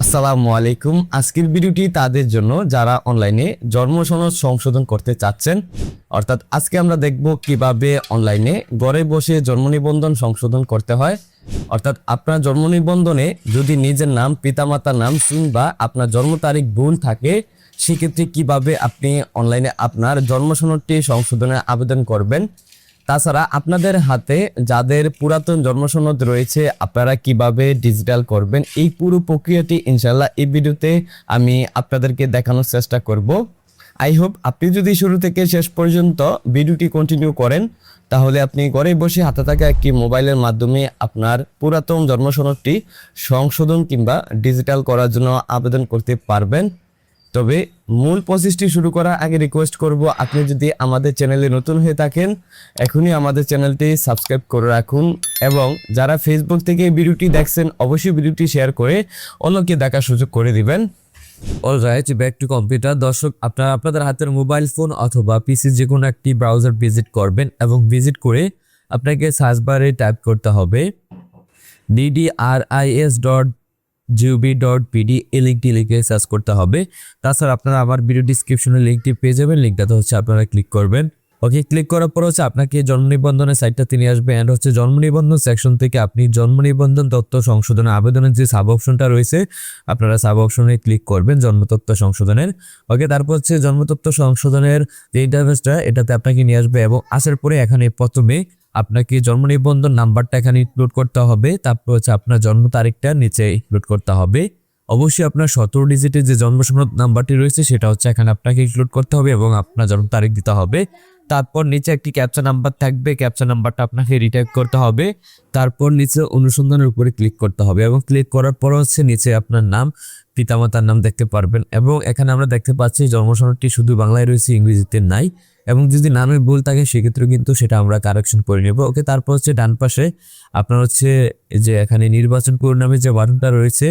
আসসালামু আলাইকুম। আজকের ভিডিওটি তাদের জন্য যারা অনলাইনে জন্ম সনদ সংশোধন করতে চাচ্ছেন। অর্থাৎ আজকে আমরা দেখব কিভাবে অনলাইনে ঘরে বসে জন্ম নিবন্ধন সংশোধন করতে হয়। অর্থাৎ আপনার জন্ম নিবন্ধনে যদি নিজের নাম, পিতামাতার নাম কিংবা আপনার জন্ম তারিখ ভুল থাকে, সেক্ষেত্রে কিভাবে আপনি অনলাইনে আপনার জন্ম সনদটি সংশোধনের আবেদন করবেন। তাছাড়া আপনাদের হাতে যাদের পুরাতন জন্ম সনদ রয়েছে আপনারা কিভাবে ডিজিটাল করবেন, এই পুরো প্রক্রিয়াটি ইনশাল্লাহ এই ভিডিওতে আমি আপনাদেরকে দেখানোর চেষ্টা করব। আই হোপ আপনি যদি শুরু থেকে শেষ পর্যন্ত ভিডিওটি কন্টিনিউ করেন, তাহলে আপনি ঘরে বসে হাতে থাকা একটি মোবাইলের মাধ্যমে আপনার পুরাতন জন্ম সনদটি সংশোধন কিংবা ডিজিটাল করার জন্য আবেদন করতে পারবেন। তবে মূল প্রসেসটি শুরু করার আগে রিকোয়েস্ট করব, আপনি যদি আমাদের চ্যানেলে নতুন হয়ে থাকেন এখনই আমাদের চ্যানেলটি সাবস্ক্রাইব করে রাখুন, এবং যারা ফেসবুক থেকে ভিডিওটি দেখছেন অবশ্যই ভিডিওটি শেয়ার করে অন্যকে দেখার সুযোগ করে দিবেন। Alright, back to computer. দর্শক, আপনারা আপনাদের হাতের মোবাইল ফোন অথবা পিসি যে কোনো একটি ব্রাউজার ভিজিট করবেন এবং ভিজিট করে আপনাকে সার্চ বারে টাইপ করতে হবে ddris.gov.pd, এই লিঙ্কটি লিখে সার্চ করতে হবে। তাছাড়া আপনারা আমার ভিডিও ডিসক্রিপশনে লিঙ্কটি পেয়ে যাবেন, লিঙ্কটাতে আপনারা ক্লিক করবেন। ওকে, ক্লিক করার পর আপনাকে জন্ম নিবন্ধনের সাইটটাতে নিয়ে আসবে, অ্যান্ড জন্ম নিবন্ধন সেকশন থেকে আপনি জন্ম নিবন্ধন তথ্য সংশোধনের আবেদনের যে সাব অপশনটা রয়েছে আপনারা সাব অপশনে ক্লিক করবেন জন্ম তথ্য সংশোধনের। ওকে, তারপর জন্ম তথ্য সংশোধনের যে ইন্টারফেসটা এটাতে আপনাকে নিয়ে আসবে, এবং আসার পরে এখানে প্রথমে আপনাকে জন্ম নিবন্ধন নাম্বারটা এখানে ইনক্লুড করতে হবে। তারপর আপনার জন্ম তারিখটা নিচে ইনক্লুড করতে হবে। অবশ্যই আপনার 17 ডিজিটের যে জন্ম সনদ নাম্বারটি রয়েছে সেটা এখানে আপনাকে ইনক্লুড করতে হবে এবং আপনার জন্ম তারিখ দিতে হবে। তারপর নিচে একটি ক্যাপচা নাম্বার থাকবে, ক্যাপচা নাম্বারটা আপনাকে রিটাইপ করতে হবে। তারপর নিচে অনুসন্ধানের উপরে ক্লিক করতে হবে, এবং ক্লিক করার পর নিচে আপনার নাম, পিতামাতার নাম দেখতে পারবেন। এবং এখানে আমরা দেখতে পাচ্ছি জন্ম সনদটি শুধু বাংলায় রয়েছে, ইংরেজিতে নাই। এবং যদি নামের ভুল থাকে সেক্ষেত্রে কিন্তু সেটা আমরা কারেকশন করে নেব। ওকে, তারপর ডান পাশে আপনার যে এখানে নির্বাচন করুন নামে যে বাটনটা রয়েছে,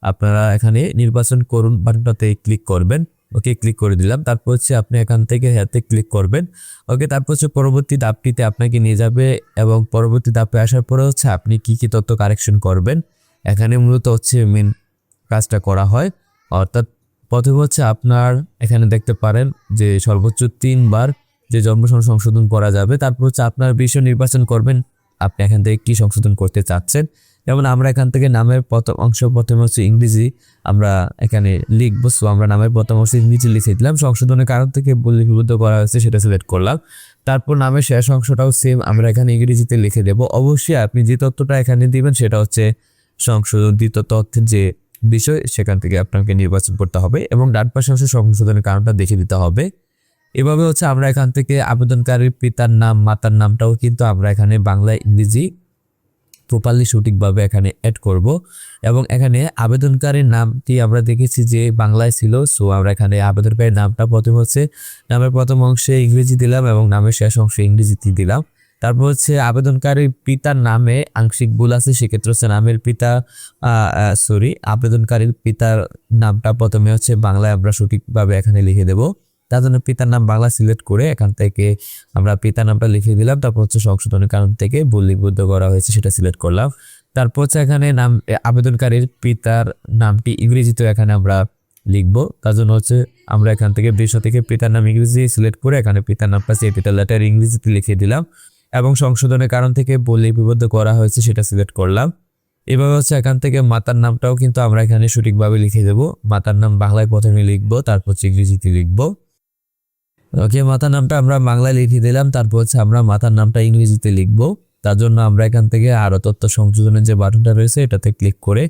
আপনারা এখানে নির্বাচন করুন বাটনটাতে ক্লিক করবেন। ওকে, ক্লিক করে দিলাম। তারপর আপনি এখান থেকে হাতে ক্লিক করবেন। ওকে, তারপর পরবর্তী ধাপটিতে আপনাকে নিয়ে যাবে, এবং পরবর্তী ধাপে আসার পরে আপনি কি কি তথ্য কারেকশন করবেন। এখানে মূলত মেন কাজটা করা হয়। অর্থাৎ প্রথমে আপনার এখানে দেখতে পারেন যে সর্বোচ্চ 3 বার যে জন্ম সনদ সংশোধন করা যাবে। তারপর আপনার বিষয় নির্বাচন করবেন, আপনি এখান থেকে কি সংশোধন করতে চাচ্ছেন। যেমন আমরা এখান থেকে নামের প্রথম অংশ প্রথমে ইংরেজি আমরা এখানে লিখবো, সো আমরা নামের প্রথম অংশ ইংরেজি লিখে দিলাম। সংশোধনের কারণ থেকে লিপিবদ্ধ করা হয়েছে সেটা সিলেক্ট করলাম। তারপর নামের শেষ অংশটাও সেম আমরা এখানে ইংরেজিতে লিখে দেব। অবশ্যই আপনি যে তথ্যটা এখানে দিবেন সেটা সংশোধিত তথ্যের যে বিষয় সেখান থেকে আপনাকে নির্বাচন করতে হবে, এবং ডান পাশে সংশোধনের কারণটা দেখে দিতে হবে। এভাবে আমরা এখান থেকে আবেদনকারীর পিতার নাম, মাতার নামটাও কিন্তু আমরা এখানে বাংলা ইংরেজি প্রপারলি সঠিকভাবে এখানে অ্যাড করব। এবং এখানে আবেদনকারীর নামটি আমরা দেখেছি যে বাংলায় ছিল, সো আমরা এখানে আবেদনকারীর নামটা প্রথমে নামের প্রথম অংশে ইংরেজি দিলাম এবং নামের শেষ অংশে ইংরেজিতে দিলাম। তারপর আবেদনকারীর পিতার নামে আংশিক ভুল আছে, সেক্ষেত্রে নামের পিতা আবেদনকারীর পিতার নামটা প্রথমে বাংলায় আমরা সঠিকভাবে এখানে লিখে দেব। তার জন্য পিতার নাম বাংলা সিলেক্ট করে এখান থেকে আমরা পিতার নামটা লিখে দিলাম। তারপর সংশোধনের কারণ থেকে ভুল লিপিবদ্ধ করা হয়েছে সেটা সিলেক্ট করলাম। তারপর এখানে নাম আবেদনকারীর পিতার নামটি ইংরেজিতে এখানে আমরা লিখবো। তার জন্য আমরা এখান থেকে বিষয় থেকে পিতার নাম ইংরেজি সিলেক্ট করে এখানে পিতার নামটা ক্যাপিটাল লেটার ইংরেজিতে লিখে দিলাম, এবং সংশোধনের কারণ থেকে ভুল লিপিবদ্ধ করা হয়েছে সেটা সিলেক্ট করলাম। এভাবে এখান থেকে মাতার নামটাও কিন্তু আমরা এখানে সঠিকভাবে লিখে দেব। মাতার নাম বাংলায় প্রথমে লিখবো, তারপর ইংরেজিতে লিখবো। ওকে, মাতার নামটা আমরা বাংলায় লিখে দিলাম। তারপর আমরা মাতার নামটা ইংরেজিতে লিখবো। তার জন্য আমরা এখান থেকে আরো তথ্য সংযোজনের যে বাটনটা রয়েছে এটাতে ক্লিক করে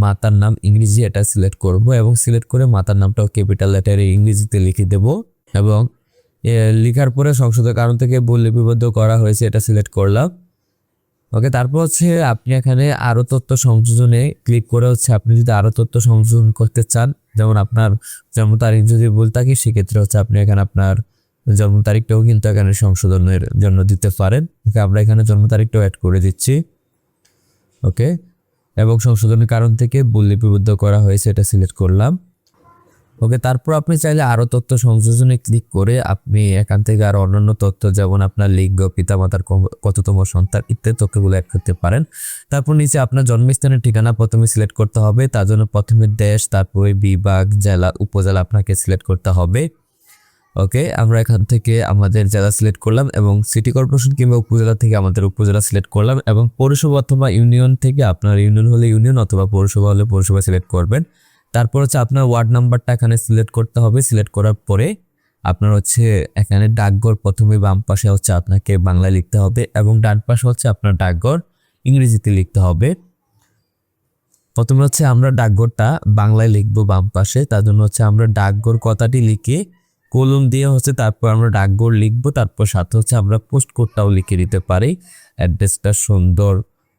মাতার নাম ইংরেজি এটা সিলেক্ট করব, এবং সিলেক্ট করে মাতার নামটাও ক্যাপিটাল লেটারে ইংরেজিতে লিখে দেব, এবং লেখার পরে সংশোধনের কারণ থেকে ভুল লিপিবদ্ধ করা হয়েছে এটা সিলেক্ট করলাম। ওকে, তারপর আপনি এখানে আরো তথ্য সংযোজনে ক্লিক করে আপনি যদি আরো তথ্য সংযোজন করতে চান, যেমন আপনার জন্ম তারিখ যদি ভুল থাকে সেক্ষেত্রে আপনি এখানে আপনার জন্ম তারিখটাও কিন্তু এখানে সংশোধনের জন্য দিতে পারেন। ওকে, আমরা এখানে জন্ম তারিখটাও অ্যাড করে দিচ্ছি। ওকে, এবং সংশোধনের কারণ থেকে ভুল লিপিবদ্ধ করা হয়েছে এটা সিলেক্ট করলাম। ওকে, তারপর আপনি চাইলে আরও তথ্য সংযোজনে ক্লিক করে আপনি এখান থেকে আরও অন্যান্য তথ্য যেমন আপনার লিঙ্গ, পিতামাতার কততম সন্তান ইত্যাদি তথ্যগুলো অ্যাড করতে পারেন। তারপর নিচে আপনার জন্মস্থানের ঠিকানা প্রথমে সিলেক্ট করতে হবে। তার জন্য প্রথমে দেশ, তারপরে বিভাগ, জেলা, উপজেলা আপনাকে সিলেক্ট করতে হবে। ওকে, আমরা এখান থেকে আমাদের জেলা সিলেক্ট করলাম এবং সিটি কর্পোরেশন কিংবা উপজেলা থেকে আমাদের উপজেলা সিলেক্ট করলাম এবং পৌরসভা অথবা ইউনিয়ন থেকে আপনার ইউনিয়ন হলে ইউনিয়ন অথবা পৌরসভা হলে পৌরসভা সিলেক্ট করবেন। তারপর হচ্ছে আপনার ওয়ার্ড নাম্বারটা এখানে সিলেক্ট করতে হবে। সিলেক্ট করার পরে আপনার হচ্ছে এখানে ডাকঘর প্রথমে বাম পাশে হচ্ছে আপনাকে বাংলায় লিখতে হবে এবং ডান পাশে হচ্ছে আপনার ডাকঘর ইংরেজিতে লিখতে হবে। প্রথমে হচ্ছে আমরা ডাকঘরটা বাংলায় লিখবো বাম পাশে, তার জন্য হচ্ছে আমরা ডাকঘর কথাটি লিখে কলম দিয়ে হচ্ছে তারপর আমরা ডাকঘর লিখবো, তারপর সাথে হচ্ছে আমরা পোস্ট কোডটাও লিখে দিতে পারি। অ্যাড্রেসটা সুন্দর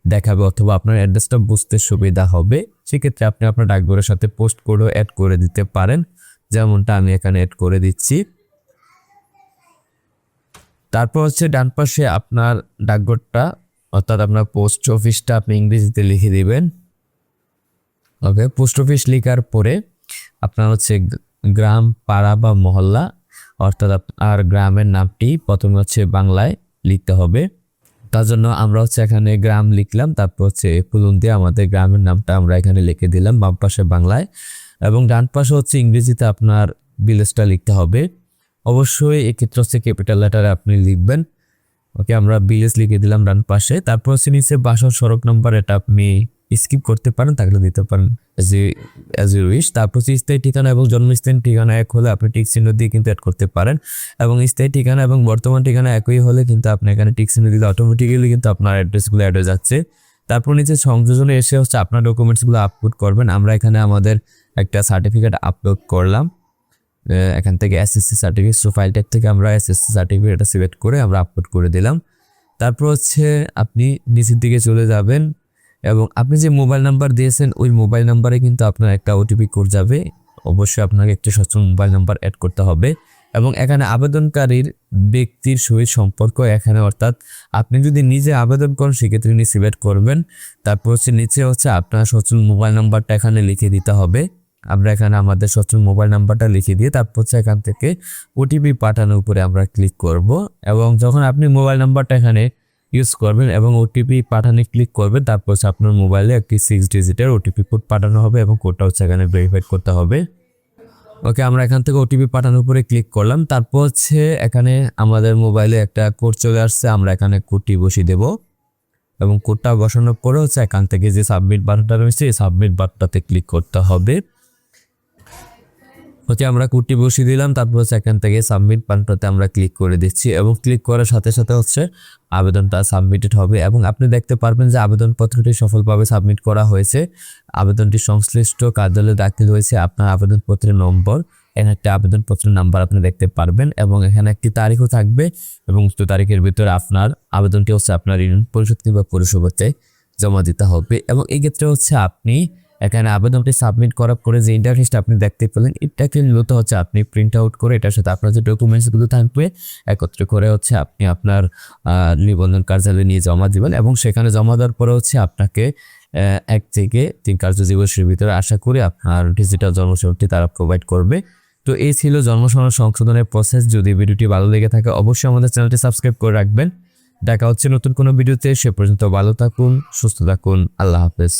দেখাবে অথবা আপনার অ্যাড্রেসটা বুঝতে সুবিধা হবে, সেক্ষেত্রে আপনি আপনার ডাকঘরের সাথে পোস্ট কোডও অ্যাড করে দিতে পারেন, যেমনটা আমি এখানে অ্যাড করে দিচ্ছি। তারপর হচ্ছে ডান পাশে আপনার ডাকঘরটা অর্থাৎ আপনার পোস্ট অফিসটা আপনি ইংরেজিতে লিখে দিবেন। ওকে, পোস্ট অফিস লেখার পরে আপনার হচ্ছে গ্রাম, পাড়া বা মহল্লা অর্থাৎ আপনার গ্রামের নামটি প্রথমে হচ্ছে বাংলায় লিখতে হবে। তার জন্য আমরা হচ্ছে এখানে গ্রাম লিখলাম, তারপর হচ্ছে ফুলন দিয়ে আমাদের গ্রামের নামটা আমরা এখানে লিখে দিলাম বাম পাশে বাংলায় এবং ডান পাশে হচ্ছে ইংরেজিতে আপনার ভিলেজটা লিখতে হবে। অবশ্যই এক্ষেত্রে হচ্ছে ক্যাপিটাল লেটারে আপনি লিখবেন। ওকে, আমরা ভিলেজ লিখে দিলাম ডান পাশে। তারপর হচ্ছে নিচে বাসা সড়ক নাম্বার, এটা আপনি স্কিপ করতে পারেন, তাহলে দিতে পারেন অ্যাজ ইউ উইশ। তারপর হচ্ছে স্থায়ী ঠিকানা এবং জন্মস্থান ঠিকানা এক হলে আপনি টিক চিহ্ন দিয়ে কিন্তু অ্যাড করতে পারেন এবং স্থায়ী ঠিকানা এবং বর্তমান ঠিকানা একই হলে কিন্তু আপনি এখানে টিক চিহ্ন দিলে অটোমেটিক্যালি কিন্তু আপনার অ্যাড্রেসগুলো অ্যাড হয়ে যাচ্ছে। তারপর নিচে সংযোজনে এসে হচ্ছে আপনার ডকুমেন্টসগুলো আপলোড করবেন। আমরা এখানে আমাদের একটা সার্টিফিকেট আপলোড করলাম এখান থেকে SSC certificate, so file tag থেকে আমরা এসএসসি সার্টিফিকেটটা সিলেক্ট করে আমরা আপলোড করে দিলাম। তারপর হচ্ছে আপনি নিচের দিকে চলে যাবেন এবং আপনি যে মোবাইল নাম্বার দিয়েছেন ওই মোবাইল নাম্বারে কিন্তু আপনার একটা ওটিপি কোড যাবে। অবশ্যই আপনাকে একটি সচল মোবাইল নাম্বার অ্যাড করতে হবে এবং এখানে আবেদনকারীর ব্যক্তির সহিত সম্পর্ক এখানে অর্থাৎ আপনি যদি নিজে আবেদন করেন সেক্ষেত্রে নিয়ে সিলেক্ট করবেন। তারপর হচ্ছে নিচে হচ্ছে আপনার সচল মোবাইল নাম্বারটা এখানে লিখে দিতে হবে। আমরা এখানে আমাদের সচল মোবাইল নাম্বারটা লিখে দিয়ে তারপর হচ্ছে এখান থেকে ওটিপি পাঠানোর উপরে আমরা ক্লিক করব এবং যখন আপনি মোবাইল নাম্বারটা এখানে ইউজ করবেন এবং ওটিপি পাঠানে ক্লিক করবেন, তারপর হচ্ছে আপনার মোবাইলে একটি 6 ডিজিটের ওটিপি কোড পাঠানো হবে এবং কোডটা হচ্ছে এখানে ভেরিফাই করতে হবে। ওকে, আমরা এখান থেকে ওটিপি পাঠানোর উপরে ক্লিক করলাম। তারপর হচ্ছে এখানে আমাদের মোবাইলে একটা কোড চলে আসছে, আমরা এখানে কোডটি বসিয়ে দেব এবং কোডটা বসানোর পরে হচ্ছে এখান থেকে যে সাবমিট বাটনটা রয়েছে এই সাবমিট বাটনটাতে ক্লিক করতে হবে। হচ্ছে আমরা কোডটি বসিয়ে দিলাম, তারপর হচ্ছে এখান থেকে সাবমিট বাটনটাতে আমরা ক্লিক করে দিচ্ছি এবং ক্লিক করার সাথে সাথে হচ্ছে আবেদনটা সাবমিটেড হবে এবং আপনি দেখতে পারবেন যে আবেদনপত্রটি সফলভাবে সাবমিট করা হয়েছে। আবেদনটি সংশ্লিষ্ট কার্যালয়ে দাখিল হয়েছে। আপনার আবেদনপত্রের নম্বর, এখানে একটা আবেদনপত্রের নাম্বার আপনি দেখতে পারবেন এবং এখানে একটি তারিখও থাকবে এবং উক্ত তারিখের ভিতরে আপনার আবেদনটি হচ্ছে আপনার ইউনিয়ন পরিষদ কিংবা পৌরসভাতে জমা দিতে হবে এবং এই ক্ষেত্রে হচ্ছে আপনি এখানে আবেদনটি সাবমিট করার পরে যে ইন্টারফেসটা আপনি দেখতে পেলেন এটাকে মূলত হচ্ছে আপনি প্রিন্ট আউট করে এটার সাথে আপনার যে ডকুমেন্টসগুলো থাকবে একত্রে করে হচ্ছে আপনি আপনার নিবন্ধন কার্যালয়ে নিয়ে জমা দিবেন এবং সেখানে জমা দেওয়ার পরে হচ্ছে আপনাকে 1 থেকে 3 কার্যদিবসের ভিতরে আশা করি আপনার ডিজিটাল জন্মসনদটি তারা প্রোভাইড করবে। তো এই ছিল জন্মসনদ সংশোধনের প্রসেস। যদি ভিডিওটি ভালো লেগে থাকে অবশ্যই আমাদের চ্যানেলটি সাবস্ক্রাইব করে রাখবেন। দেখা হচ্ছে নতুন কোনো ভিডিওতে, সে পর্যন্ত ভালো থাকুন, সুস্থ থাকুন, আল্লাহ হাফেজ।